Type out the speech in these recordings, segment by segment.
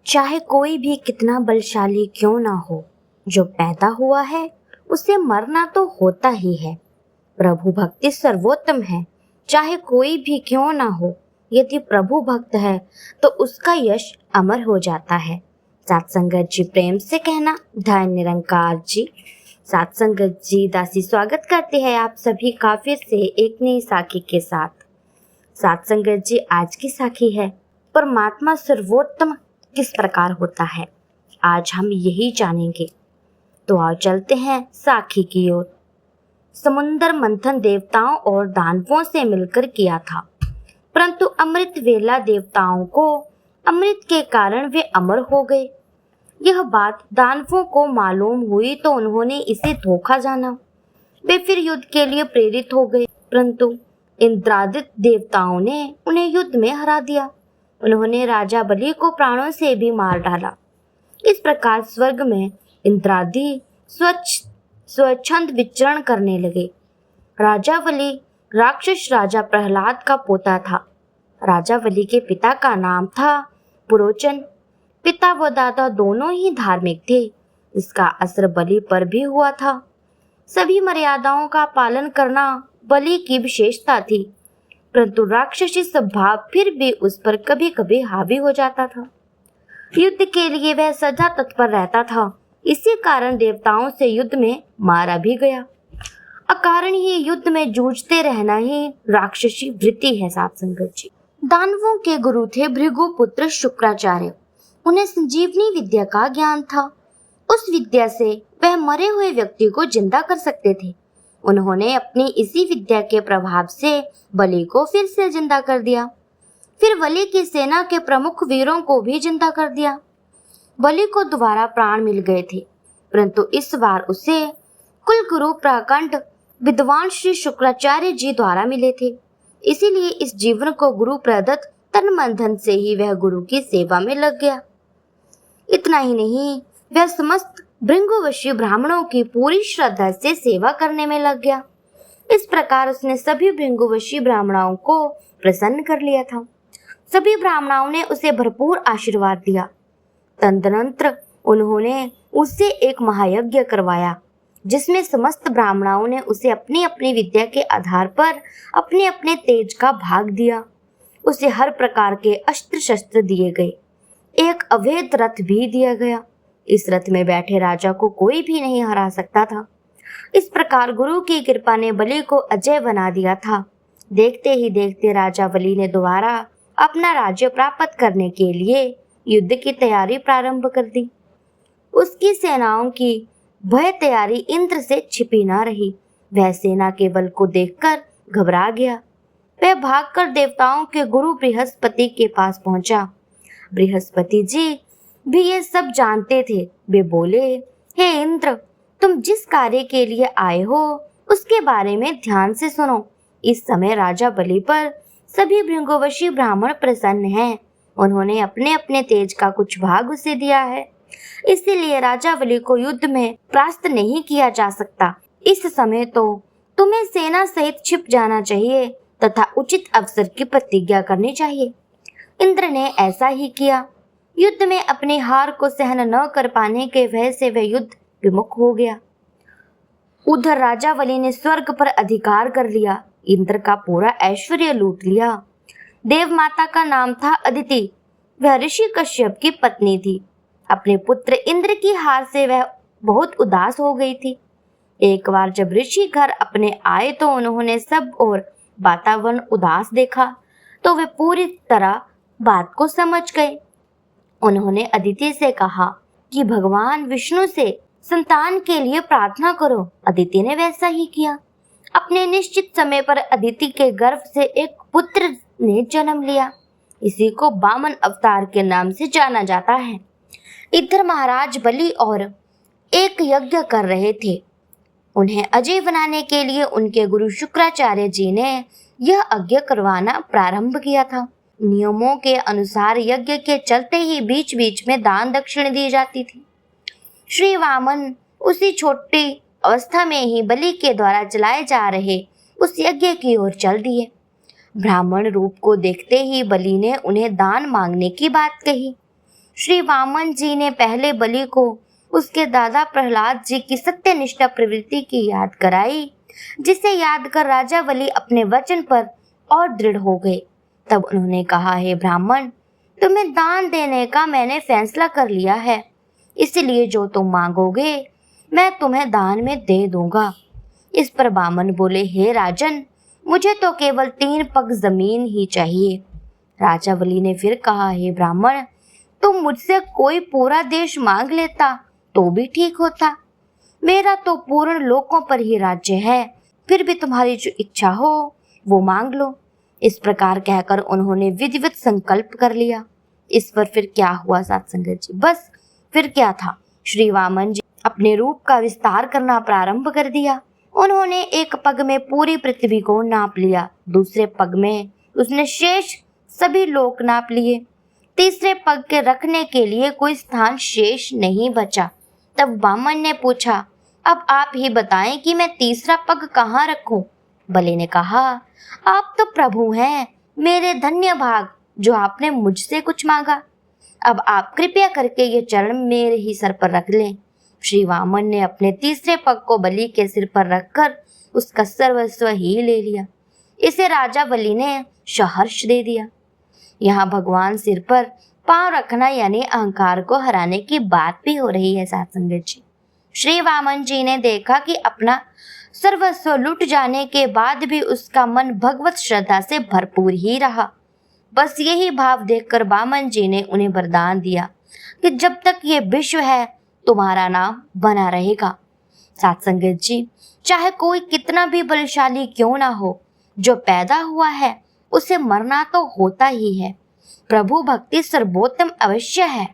चाहे कोई भी कितना बलशाली क्यों ना हो, जो पैदा हुआ है उसे मरना तो होता ही है। प्रभु भक्ति सर्वोत्तम है, चाहे कोई भी क्यों ना हो। यदि प्रभु भक्त है तो उसका यश अमर हो जाता है। सत्संगत जी प्रेम से कहना, धन निरंकार जी। सत्संगत जी दासी स्वागत करते हैं आप सभी का फिर से एक नई साखी के साथ। सत्संगत जी आज की साखी है परमात्मा सर्वोत्तम किस प्रकार होता है, आज हम यही जानेंगे। तो आओ चलते हैं साखी की ओर। समुद्र मंथन देवताओं और दानवों से मिलकर किया था, परंतु अमृत वेला देवताओं को अमृत के कारण वे अमर हो गए। यह बात दानवों को मालूम हुई तो उन्होंने इसे धोखा जाना। वे फिर युद्ध के लिए प्रेरित हो गए, परंतु इंद्रादित्य देवताओं ने उन्हें युद्ध में हरा दिया। उन्होंने राजा बलि को प्राणों से भी मार डाला। इस प्रकार स्वर्ग में इंद्रादि स्वच्छंद विचरण करने लगे। राजा बलि राक्षस राजा प्रहलाद का पोता था। राजा बलि के पिता का नाम था पुरोचन। पिता व दादा दोनों ही धार्मिक थे। इसका असर बलि पर भी हुआ था। सभी मर्यादाओं का पालन करना बलि की विशेषता थी, परंतु राक्षसी स्वभाव फिर भी उस पर कभी कभी हावी हो जाता था। युद्ध के लिए वह सदा तत्पर रहता था। इसी कारण देवताओं से युद्ध में मारा भी गया। अकारण ही युद्ध में जूझते रहना ही राक्षसी वृत्ति है। सत्संगत जी, दानवों के गुरु थे भृगुपुत्र शुक्राचार्य। उन्हें संजीवनी विद्या का ज्ञान था। उस विद्या से वह मरे हुए व्यक्ति को जिंदा कर सकते थे। उन्होंने अपनी इसी विद्या के प्रभाव से बलि को फिर से जिंदा कर दिया। फिर बलि की सेना के प्रमुख वीरों को भी जिंदा कर दिया। बलि को दोबारा प्राण मिल गए थे, परंतु इस बार उसे कुल गुरु प्रकांड विद्वान श्री शुक्राचार्य जी द्वारा मिले थे। इसीलिए इस जीवन को गुरु प्रदत्त तन मन धन से ही वह गुरु की सेवा में लग गया। इतना ही नहीं, वह समस्त भृंगुवशी ब्राह्मणों की पूरी श्रद्धा से सेवा करने में लग गया। इस प्रकार उसने सभी भृंगुवशी ब्राह्मणों को प्रसन्न कर लिया था। सभी ब्राह्मणों ने उसे भरपूर आशीर्वाद दिया। तदनंतर उन्होंने उससे एक महायज्ञ करवाया, जिसमें समस्त ब्राह्मणों ने उसे अपनी अपनी विद्या के आधार पर अपने अपने तेज का भाग दिया। उसे हर प्रकार के अस्त्र शस्त्र दिए गए। एक अवैध रथ भी दिया गया। इस रथ में बैठे राजा को कोई भी नहीं हरा सकता था। इस प्रकार गुरु की कृपा ने बलि को अजय बना दिया था। देखते ही देखते राजा बलि ने दोबारा अपना राज्य प्राप्त करने के लिए युद्ध की तैयारी प्रारंभ कर दी। उसकी सेनाओं की वह तैयारी इंद्र से छिपी ना रही। वह सेना के बल को देखकर घबरा गया। वह भागकर देवताओं के गुरु बृहस्पति के पास पहुंचा। बृहस्पति जी भी ये सब जानते थे। वे बोले, हे इंद्र, तुम जिस कार्य के लिए आए हो उसके बारे में ध्यान से सुनो। इस समय राजा बलि पर सभी भृंगुवशी ब्राह्मण प्रसन्न हैं। उन्होंने अपने अपने तेज का कुछ भाग उसे दिया है, इसीलिए राजा बलि को युद्ध में परास्त नहीं किया जा सकता। इस समय तो तुम्हें सेना सहित छिप जाना चाहिए तथा उचित अवसर की प्रतिज्ञा करनी चाहिए। इंद्र ने ऐसा ही किया। युद्ध में अपनी हार को सहन न कर पाने के भय से वह युद्ध विमुख हो गया। उधर राजा बलि ने स्वर्ग पर अधिकार कर लिया। इंद्र का पूरा ऐश्वर्य लूट लिया। देव माता का नाम था अदिति। वह ऋषि कश्यप की पत्नी थी। अपने पुत्र इंद्र की हार से वह बहुत उदास हो गई थी। एक बार जब ऋषि घर अपने आए तो उन्होंने सब और वातावरण उदास देखा तो वे पूरी तरह बात को समझ गए। उन्होंने अदिति से कहा कि भगवान विष्णु से संतान के लिए प्रार्थना करो। अदिति ने वैसा ही किया। अपने निश्चित समय पर अदिति के गर्भ से एक पुत्र ने जन्म लिया। इसी को वामन अवतार के नाम से जाना जाता है। इधर महाराज बलि और एक यज्ञ कर रहे थे। उन्हें अजय बनाने के लिए उनके गुरु शुक्राचार्य जी ने यह यज्ञ करवाना प्रारंभ किया था। नियमों के अनुसार यज्ञ के चलते ही बीच बीच में दान दक्षिण दी जाती थी। श्री वामन उसी छोटी अवस्था में ही बलि के द्वारा चलाए जा रहे उस यज्ञ की ओर चल दिए। ब्राह्मण रूप को देखते ही बलि ने उन्हें दान मांगने की बात कही। श्री वामन जी ने पहले बलि को उसके दादा प्रहलाद जी की सत्यनिष्ठा प्रवृत्ति की याद कराई, जिसे याद कर राजा बलि अपने वचन पर और दृढ़ हो गए। तब उन्होंने कहा, हे ब्राह्मण, तुम्हें दान देने का मैंने फैसला कर लिया है, इसलिए जो तुम मांगोगे मैं तुम्हें दान में दे दूंगा। इस पर वामन बोले, हे राजन, मुझे तो केवल 3 पग जमीन ही चाहिए। राजा बलि ने फिर कहा, हे ब्राह्मण, तुम मुझसे कोई पूरा देश मांग लेता तो भी ठीक होता। मेरा तो पूर्ण लोकों पर ही राज्य है, फिर भी तुम्हारी जो इच्छा हो वो मांग लो। इस प्रकार कहकर उन्होंने विधिवत संकल्प कर लिया। इस पर फिर क्या हुआ साथ संगत जी? बस फिर क्या था, श्री वामन जी अपने रूप का विस्तार करना प्रारंभ कर दिया। उन्होंने एक पग में पूरी पृथ्वी को नाप लिया, दूसरे पग में उसने शेष सभी लोक नाप लिए, तीसरे पग के रखने के लिए कोई स्थान शेष नहीं बचा। तब वामन ने पूछा, अब आप ही बताएं कि मैं तीसरा पग कहाँ रखूं? बलि ने कहा, आप तो प्रभु हैं, मेरे धन्य भाग जो आपने मुझसे कुछ मांगा। अब आप कृपया करके ये चरण मेरे ही सर पर रख लें। श्री वामन ने अपने तीसरे पग को बलि के सिर पर रखकर उसका सर्वस्व ही ले लिया। इसे राजा बलि ने सहर्ष दे दिया। यहाँ भगवान सिर पर पांव रखना यानी अहंकार को हराने की बात भी हो रही है साथ संगत जी। श्री वामन जी ने देखा कि अपना सर्वस्व लुट जाने के बाद भी उसका मन भगवत श्रद्धा से भरपूर ही रहा। बस यही भाव देखकर वामन जी ने उन्हें वरदान दिया कि जब तक ये विश्व है तुम्हारा नाम बना रहेगा। साथ संगत जी, चाहे कोई कितना भी बलशाली क्यों ना हो, जो पैदा हुआ है उसे मरना तो होता ही है। प्रभु भक्ति सर्वोत्तम अवश्य है।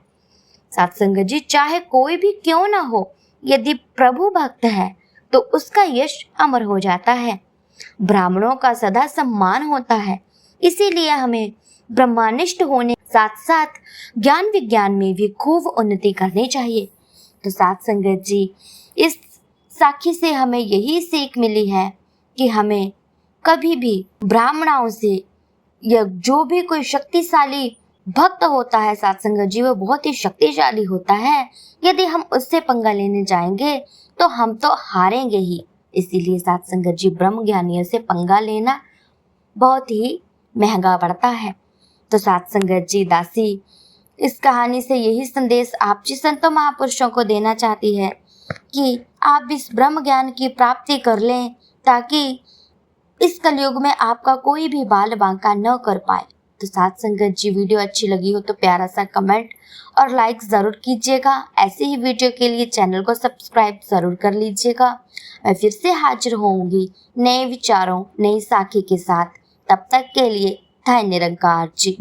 साथ संगत जी, चाहे कोई भी क्यों ना हो, यदि प्रभु भक्त है तो उसका यश अमर हो जाता है। ब्राह्मणों का सदा सम्मान होता है, इसीलिए हमें ब्रह्मानिष्ठ होने साथ साथ ज्ञान विज्ञान में भी खूब उन्नति करनी चाहिए। तो साथ संगत जी, इस साखी से हमें यही सीख मिली है कि हमें कभी भी ब्राह्मणों से या जो भी कोई शक्तिशाली भक्त होता है साथ संगत जी, वो बहुत ही शक्तिशाली होता है, यदि हम उससे पंगा लेने जाएंगे तो हम तो हारेंगे ही। इसीलिए साथ संगत जी, ब्रह्म ज्ञानियों से पंगा लेना बहुत ही महंगा पड़ता है। तो साथ संगत जी, दासी इस कहानी से यही संदेश आप जी संतों महापुरुषों को देना चाहती है कि आप इस ब्रह्म ज्ञान की प्राप्ति कर लें, ताकि इस कलयुग में आपका कोई भी बाल बांका न कर पाए। तो साथ संगत जी, वीडियो अच्छी लगी हो तो प्यारा सा कमेंट और लाइक ज़रूर कीजिएगा। ऐसे ही वीडियो के लिए चैनल को सब्सक्राइब ज़रूर कर लीजिएगा। मैं फिर से हाजिर होंगी नए विचारों, नई साखी के साथ। तब तक के लिए धन्य निरंकार जी।